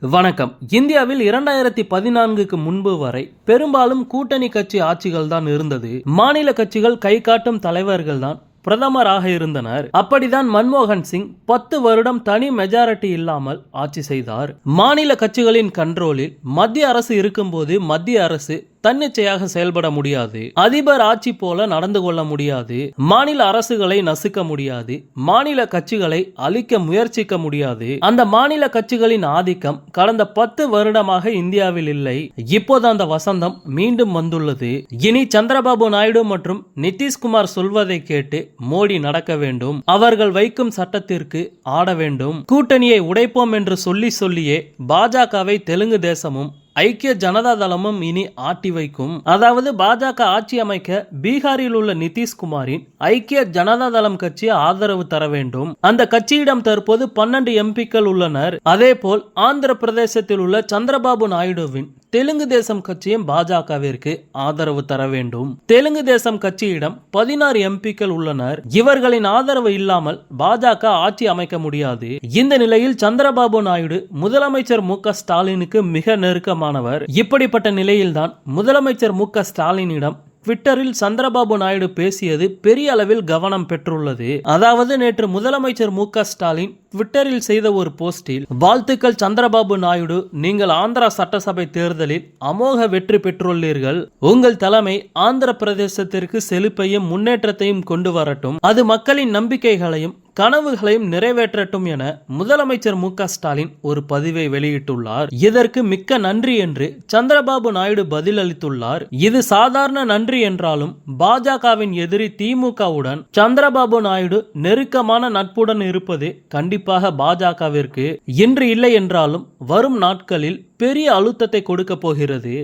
வணக்கம். இந்தியாவில் 2014க்கு முன்பு வரை பெரும்பாலும் கூட்டணி கட்சி ஆட்சிகள் தான் இருந்தது. மாநில கட்சிகள் கை காட்டும் தலைவர்கள் தான் பிரதமராக இருந்தனர். அப்படிதான் மன்மோகன் சிங் 10 வருடம் தனி மெஜாரிட்டி இல்லாமல் ஆட்சி செய்தார். மாநில கட்சிகளின் கண்ட்ரோலில் மத்திய அரசு இருக்கும்போது மத்திய அரசு தன்னிச்சையாக செயல்பட முடியாது. அதிபர் ஆட்சி போல நடந்து கொள்ள முடியாது. மாநில அரசுகளை நசுக்க முடியாது. மாநில கட்சிகளை அழிக்க முயற்சிக்க முடியாது. அந்த மாநில கட்சிகளின் ஆதிக்கம் கடந்த 10 வருடமாக இந்தியாவில் இல்லை. இப்போது அந்த வசந்தம் மீண்டும் வந்துள்ளது. இனி சந்திரபாபு நாயுடு மற்றும் நிதிஷ்குமார் சொல்வதை கேட்டு மோடி நடக்க வேண்டும். அவர்கள் வைக்கும் சட்டத்திற்கு ஆட வேண்டும். கூட்டணியை உடைப்போம் என்று சொல்லியே பாஜகவை தெலுங்கு தேசமும் ஐக்கிய ஜனதா தளமும் இனி ஆட்டி வைக்கும். அதாவது பாஜக ஆட்சி அமைக்க பீகாரில் உள்ள நிதிஷ்குமாரின் ஐக்கிய ஜனதா தளம் கட்சி ஆதரவு தர வேண்டும். அந்த கட்சியிடம் தற்போது 12 எம்பிக்கள் உள்ளனர். அதே போல் ஆந்திர பிரதேசத்தில் உள்ள சந்திரபாபு நாயுடுவின் தெலுங்கு தேசம் கட்சியும் பாஜகவிற்கு ஆதரவு தர வேண்டும். தெலுங்கு தேசம் கட்சியிடம் 16 எம்பிக்கள் உள்ளனர். இவர்களின் ஆதரவு இல்லாமல் பாஜக ஆட்சி அமைக்க முடியாது. இந்த நிலையில் சந்திரபாபு நாயுடு முதலமைச்சர் மு.க. ஸ்டாலினுக்கு மிக நெருக்கமானவர். இப்படிப்பட்ட நிலையில்தான் முதலமைச்சர் மு.க. ஸ்டாலினிடம் ட்விட்டரில் சந்திரபாபு நாயுடு பேசியது பெரிய அளவில் கவனம் பெற்றுள்ளது. அதாவது நேற்று முதலமைச்சர் மு.க. ஸ்டாலின் ட்விட்டரில் செய்த ஒரு போஸ்டில், வாழ்த்துக்கள் சந்திரபாபு நாயுடு, நீங்கள் ஆந்திரா சட்டசபை தேர்தலில் அமோக வெற்றி பெற்றுள்ளீர்கள். உங்கள் தலைமை ஆந்திர பிரதேசத்திற்கு செழிப்பையும் முன்னேற்றத்தையும் கொண்டு வரட்டும். அது மக்களின் நம்பிக்கைகளையும் கனவுகளையும் நிறைவேற்றட்டும் என முதலமைச்சர் மு.க. ஸ்டாலின் ஒரு பதிவை வெளியிட்டுள்ளார். இதற்கு மிக்க நன்றி என்று சந்திரபாபு நாயுடு பதில் அளித்துள்ளார். இது சாதாரண நன்றி என்றாலும் பாஜகவின் எதிரி திமுகவுடன் சந்திரபாபு நாயுடு நெருக்கமான நட்புடன் இருப்பது கண்டிப்பாக பாஜகவிற்கு இன்று இல்லை என்றாலும் வரும் நாட்களில் பெரிய அழுத்தத்தை கொடுக்க போகிறது.